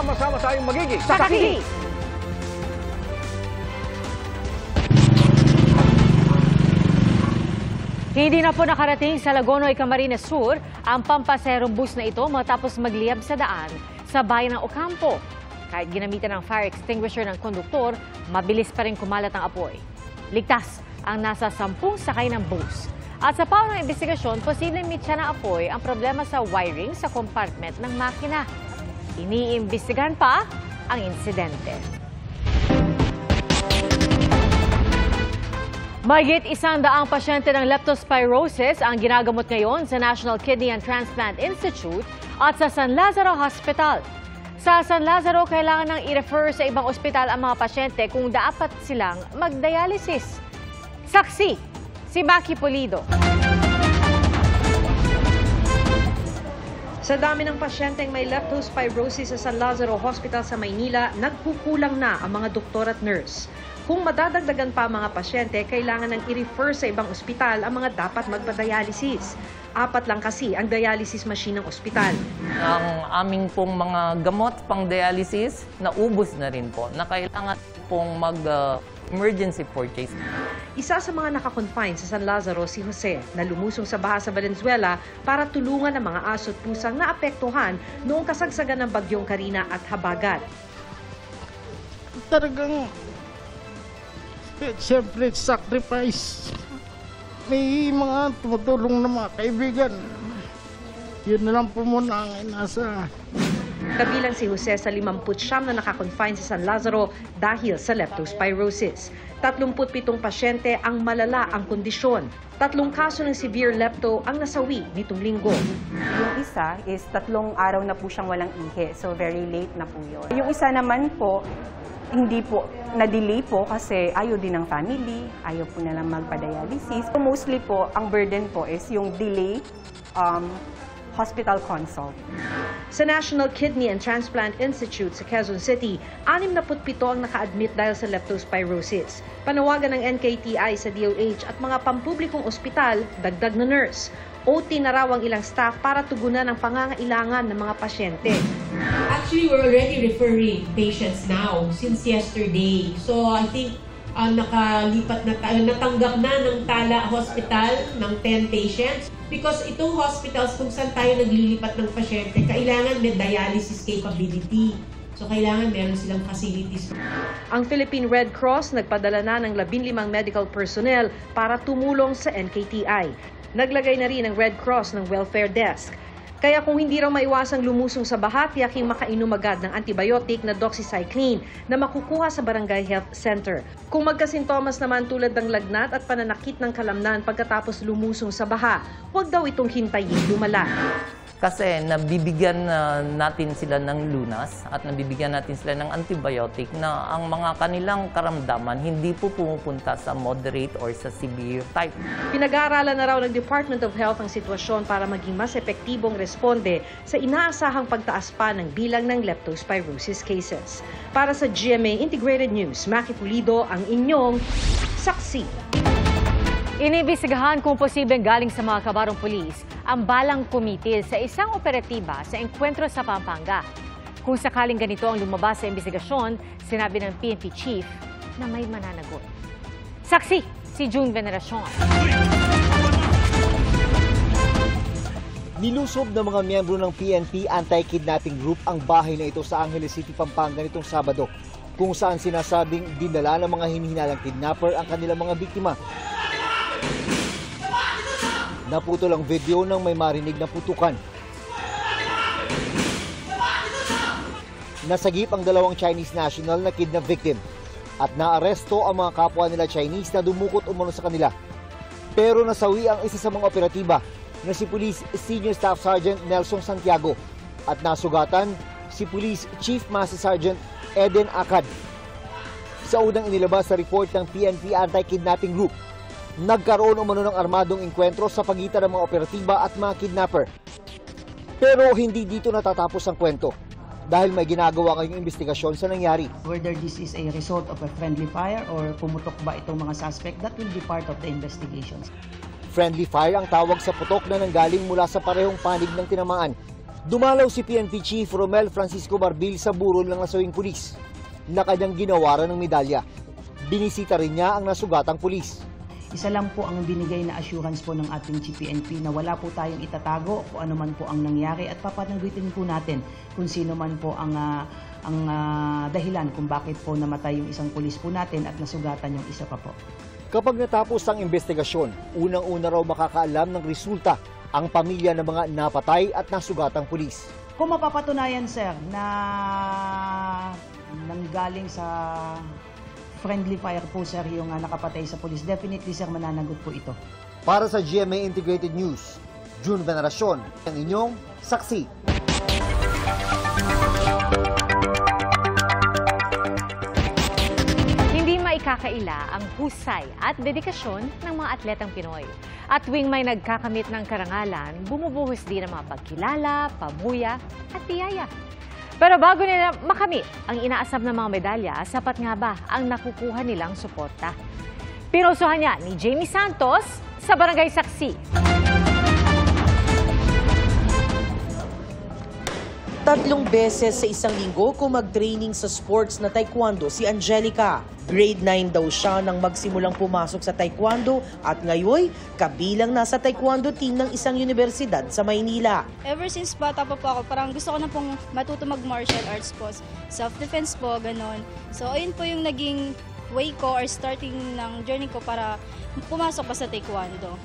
Sama-sama tayong magiging saksi! Hindi na po nakarating sa Lagonoy, Camarines Sur ang pampaserong bus na ito matapos magliyab sa daan sa bayan ng Ocampo. Kahit ginamitan ng fire extinguisher ng konduktor, mabilis pa rin kumalat ang apoy. Ligtas ang nasa 10 sakay ng bus. At sa pao ng investigasyon, posibleng mitya ng apoy ang problema sa wiring sa compartment ng makina. Iniimbestigahan pa ang insidente. Mahigit 100 pasyente ng leptospirosis ang ginagamot ngayon sa National Kidney and Transplant Institute at sa San Lazaro Hospital. Sa San Lazaro, kailangan nang i-refer sa ibang ospital ang mga pasyente kung dapat silang mag-dialysis. Saksi, si Maki Pulido. Sa dami ng pasyenteng may leptospirosis sa San Lazaro Hospital sa Maynila, nagkukulang na ang mga doktor at nurse. Kung madadagdagan pa ang mga pasyente, kailangan nang i-refer sa ibang ospital ang mga dapat magpa-dialysis. 4 lang kasi ang dialysis machine ng ospital. Ang aming pong mga gamot pang dialysis, naubos na rin po, na kailangan pong emergency purchase. Isa sa mga nakakonfine sa San Lazaro si Jose na lumusong sa baha sa Valenzuela para tulungan ang mga aso at pusang naapektuhan noong kasagsagan ng bagyong Karina at Habagat. Talagang siyempre sacrifice. May mga tumutulong na mga kaibigan. Yun na lang po muna ang inasa. Kabilang si Jose sa 59 na nakakonfine sa San Lazaro dahil sa leptospirosis. 37 pasyente ang malala ang kondisyon. 3 kaso ng severe lepto ang nasawi nitong linggo. Yung isa is 3 araw na po siyang walang ihi, so very late na po yun. Yung isa naman po, hindi po na-delay po kasi ayaw din ng family, ayaw po nalang magpa-dialysis. So mostly po, ang burden po is yung delay hospital consult. Sa National Kidney and Transplant Institute sa Quezon City, 67 ang naka-admit dahil sa leptospirosis. Panawagan ng NKTI sa DOH at mga pampublikong ospital, dagdag na nurse. OT na raw ang ilang staff para tugunan ang pangangailangan ng mga pasyente. Actually, we're already referring patients now since yesterday. So I think nakalipat na natanggap na ng Tala Hospital ng 10 patients. Because itong hospitals kung saan tayo naglilipat ng pasyente, kailangan may dialysis capability. So kailangan meron silang facilities. Ang Philippine Red Cross nagpadala na ng 15 medical personnel para tumulong sa NKTI. Naglagay na rin ang Red Cross ng welfare desk. Kaya kung hindi raw maiwasang lumusong sa baha, tiyaking makainom agad ng antibiotic na doxycycline na makukuha sa Barangay Health Center. Kung magkasintomas naman tulad ng lagnat at pananakit ng kalamnan pagkatapos lumusong sa baha, huwag daw itong hintayin lumala. Kasi nabibigyan natin sila ng lunas at nabibigyan natin sila ng antibiotic na ang mga kanilang karamdaman hindi po pumupunta sa moderate or sa severe type. Pinag-aaralan na raw ng Department of Health ang sitwasyon para maging mas epektibong responde sa inaasahang pagtaas pa ng bilang ng leptospirosis cases. Para sa GMA Integrated News, Maki Pulido ang inyong saksi. Iniimbestigahan kung posibleng galing sa mga kabarong pulis ang balang kumitil sa isang operatiba sa engkwentro sa Pampanga. Kung sakaling ganito ang lumabas sa investigasyon, sinabi ng PNP Chief na may mananagot. Saksi, si June Veneracion. Nilusob ng mga miyembro ng PNP Anti-Kidnapping Group ang bahay na ito sa Angeles City, Pampanga nitong Sabado, kung saan sinasabing dinala ng mga hinihinalang kidnapper ang kanilang mga biktima. Naputol ang video nang may marinig na putukan. Nasagip ang 2 Chinese national na kidnap victim at naaresto ang mga kapwa nila Chinese na dumukot umano sa kanila. Pero nasawi ang isa sa mga operatiba na si Police Senior Staff Sergeant Nelson Santiago at nasugatan si Police Chief Master Sergeant Eden Akad. Sa unang inilabas sa report ng PNP Anti-Kidnapping Group, nagkaroon umano ng armadong engkwentro sa pagitan ng mga operatiba at mga kidnapper. Pero hindi dito natatapos ang kwento dahil may ginagawa ngayong investigasyon sa nangyari. Whether this is a result of a friendly fire or pumutok ba itong mga suspect, that will be part of the investigations. Friendly fire ang tawag sa putok na nanggaling mula sa parehong panig ng tinamaan. Dumalaw si PNP Chief Romel Francisco Barbil sa burol ng nasawing pulis na kanyang ginawaran ng medalya. Binisita rin niya ang nasugatang pulis. Isa lang po ang binigay na assurance po ng ating PNP na wala po tayong itatago kung ano man po ang nangyari at papanagutin po natin kung sino man po ang dahilan kung bakit po namatay yung isang pulis po natin at nasugatan yung isa pa po. Kapag natapos ang investigasyon, unang-una raw makakaalam ng resulta ang pamilya ng mga napatay at nasugatang pulis. Kung mapapatunayan, sir, na nanggaling sa friendly fire po, sir, yung nakapatay sa pulis, definitely, sir, mananagot po ito. Para sa GMA Integrated News, June Veneracion, ang inyong saksi. Hindi maikakaila ang husay at dedikasyon ng mga atletang Pinoy. At tuwing may nagkakamit ng karangalan, bumubuhos din ang mga pagkilala, pamuya at biyaya. Pero bago nila makamit ang inaasam ng mga medalya, sapat nga ba ang nakukuha nilang suporta? Pinusuhan niya ni Jamie Santos sa Barangay Saksi. Tatlong beses sa isang linggo kung mag-training sa sports na taekwondo si Angelica. Grade 9 daw siya nang magsimulang pumasok sa taekwondo at ngayon kabilang nasa taekwondo team ng isang universidad sa Maynila. Ever since bata pa po ako, parang gusto ko na pong matuto mag-martial arts po. Self-defense po, ganon. So ayun po yung naging way ko or starting ng journey ko para pumasok pa sa taekwondo.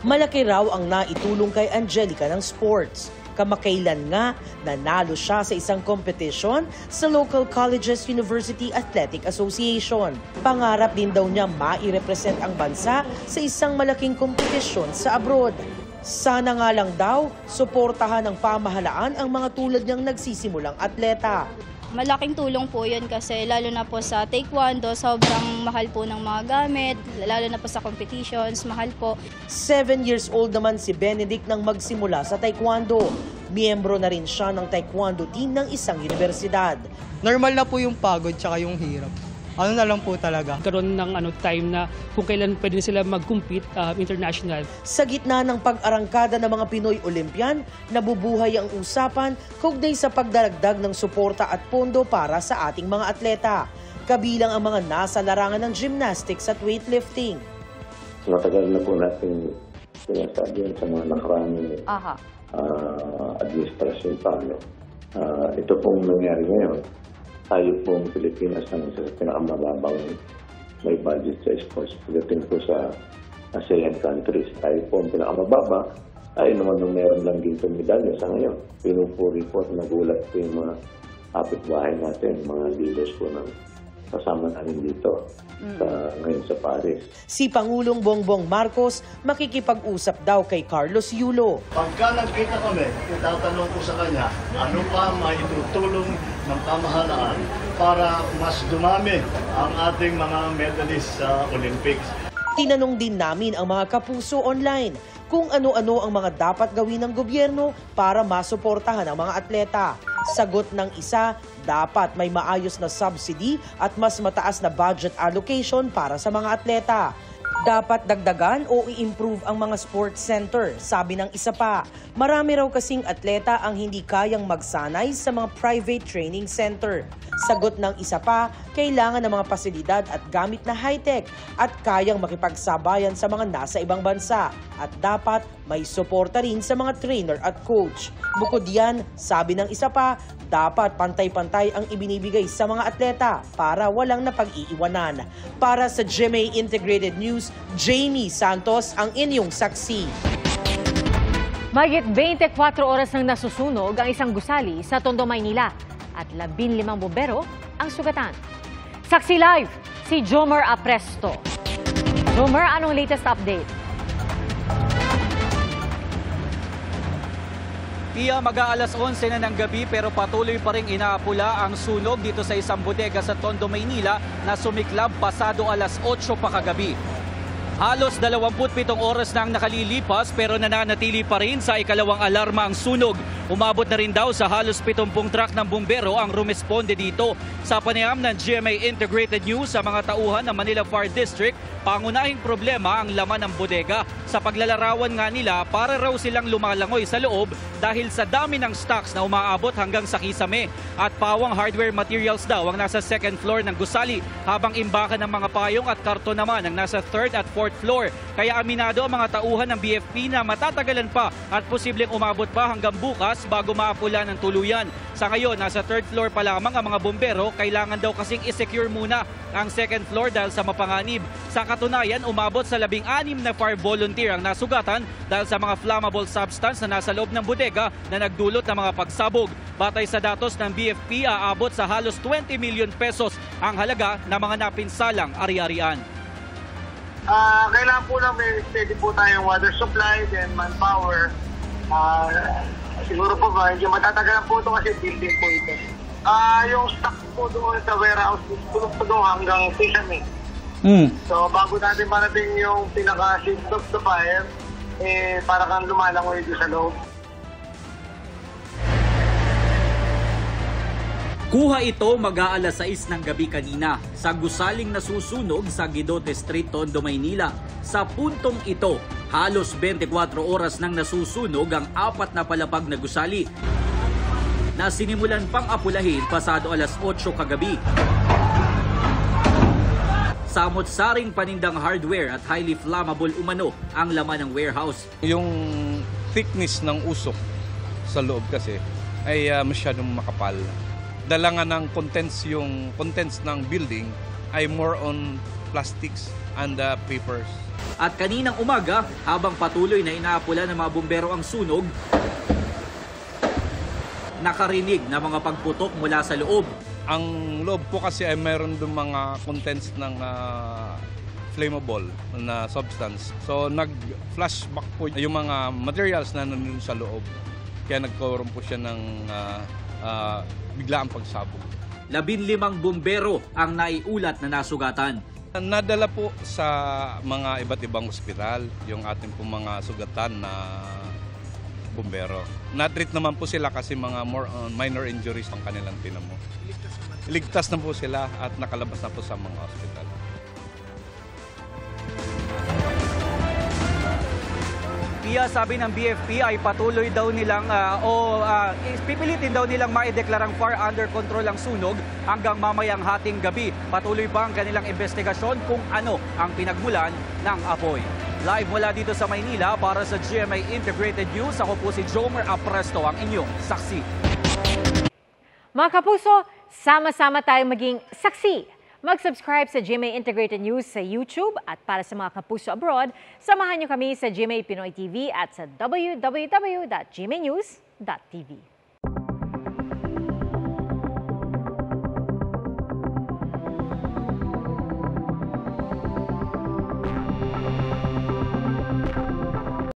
Malaki raw ang naitulong kay Angelica ng sports. Kamakailan nga, nanalo siya sa isang competition sa Local Colleges University Athletic Association. Pangarap din daw niya mai-represent ang bansa sa isang malaking kompetisyon sa abroad. Sana nga lang daw, suportahan ng pamahalaan ang mga tulad niyang nagsisimulang atleta. Malaking tulong po yun kasi lalo na po sa taekwondo, sobrang mahal po ng mga gamit, lalo na po sa competitions, mahal po. 7 years old naman si Benedict nang magsimula sa taekwondo. Miyembro na rin siya ng taekwondo team ng isang universidad. Normal na po yung pagod tsaka yung hirap. Ano na lang po talaga. Karoon ng time na kung kailan pwede sila mag-compete international. Sa gitna ng pag-arangkada ng mga Pinoy Olympian, nabubuhay ang usapan kaugnay sa pagdaragdag ng suporta at pondo para sa ating mga atleta. Kabilang ang mga nasa larangan ng gymnastics at weightlifting. Matagal na po natin sinasabi yan sa mga nakaranging administrasyon pa. Ito pong nangyari ngayon. Tayo pong Pilipinas ang isa sa pinakamababang may budget sa sports. Pagdating po sa ASEAN countries, tayo po ang pinakamababa. Tayo naman nung meron lang dito medalya sa ngayon. Pinupuri po at nagulat po yung mga kapitbahay natin, mga leaders po ng kasama namin dito ngayon sa Paris. Si Pangulong Bongbong Marcos makikipag-usap daw kay Carlos Yulo. Pagka nagkita kami, itatanong ko sa kanya, ano pa maitutulong ng pamahalaan para mas dumami ang ating mga medalists sa Olympics. Tinanong din namin ang mga kapuso online kung ano-ano ang mga dapat gawin ng gobyerno para masuportahan ang mga atleta. Sagot ng isa, dapat may maayos na subsidy at mas mataas na budget allocation para sa mga atleta. Dapat dagdagan o i-improve ang mga sports center, sabi ng isa pa. Marami raw kasing atleta ang hindi kayang magsanay sa mga private training center. Sagot ng isa pa, kailangan ng mga pasilidad at gamit na high-tech at kayang makipagsabayan sa mga nasa ibang bansa. At dapat may suporta rin sa mga trainer at coach. Bukod yan, sabi ng isa pa, dapat pantay-pantay ang ibinibigay sa mga atleta para walang napag-iiwanan. Para sa GMA Integrated News, Jamie Santos ang inyong saksi. Mahigit 24 oras nang nasusunog ang isang gusali sa Tondo, Maynila at 15 bombero ang sugatan. Saksi live, si Jomer Apresto. Jomer, anong latest update? Pia, mag-aalas 11 na ng gabi pero patuloy pa rin inaapula ang sunog dito sa isang bodega sa Tondo, Maynila na sumiklab pasado alas 8 pa kagabi. Halos 27 oras na ang nakalilipas pero nananatili pa rin sa ikalawang alarma ang sunog Umabot na rin daw sa halos 70 truck ng bumbero ang rumesponde dito. Sa panayam ng GMA Integrated News sa mga tauhan ng Manila Fire District, pangunahing problema ang laman ng bodega. Sa paglalarawan nga nila, para raw silang lumalangoy sa loob dahil sa dami ng stocks na umaabot hanggang sa kisame. At pawang hardware materials daw ang nasa second floor ng gusali, habang imbakan ng mga payong at karton naman ang nasa third at fourth floor. Kaya aminado ang mga tauhan ng BFP na matatagalan pa at posibleng umabot pa hanggang bukas bago maapula ng tuluyan. Sa ngayon, nasa third floor pa lamang ang mga bombero, kailangan daw kasing i-secure muna ang second floor dahil sa mapanganib. Sa katunayan, umabot sa 16 na fire volunteer ang nasugatan dahil sa mga flammable substance na nasa loob ng bodega na nagdulot ng mga pagsabog. Batay sa datos ng BFP, aabot sa halos 20 million pesos ang halaga ng mga napinsalang ari-arian. Kailangan po lang may steady po tayong water supply and manpower. Siguro po ba, medyo matatagalan po ito kasi building po ito. Yung stock po doon sa warehouse, tulog po doon hanggang kisame. So bago natin parating yung pinaka-shift of the fire, para kang lumalangoy doon sa loob. Kuha ito mag-aalas 6 ng gabi kanina sa gusaling nasusunog sa Guidote Street, Tondo, Maynila. Sa puntong ito, halos 24 oras nang nasusunog ang 4 na palapag na gusali na sinimulan pang apulahin pasado alas 8 kagabi. Samot-saring panindang hardware at highly flammable umano ang laman ng warehouse. Yung thickness ng usok sa loob kasi ay masyadong makapal. Dala nga ng contents ng building ay more on plastics and papers. At kaninang umaga, habang patuloy na inaapula ng mga bumbero ang sunog, nakarinig na mga pagputok mula sa loob. Ang loob po kasi ay mayroon doon mga contents ng flammable na substance. So nag-flashback po yung mga materials na nandun sa loob. Kaya nagkaroon po siya ng biglaang pagsabog. 15 bumbero ang naiulat na nasugatan. Nadala po sa mga iba't ibang ospital yung ating po mga sugatan na bumbero. Na-treat naman po sila kasi mga more on minor injuries ang kanilang tinamo. Ligtas na po sila at nakalabas na po sa mga ospital. Pia, sabi ng BFP ay patuloy daw nilang pipilitin daw nilang maideklarang fire under control ang sunog hanggang mamayang hating gabi. Patuloy pa ang kanilang investigasyon kung ano ang pinagmulan ng apoy. Live mula dito sa Maynila para sa GMA Integrated News, ako po si Jomer Apresto, ang inyong saksi. Mga kapuso, sama-sama tayong maging saksi. Mag-subscribe sa GMA Integrated News sa YouTube at para sa mga kapuso abroad, samahan niyo kami sa GMA Pinoy TV at sa www.gmanews.tv.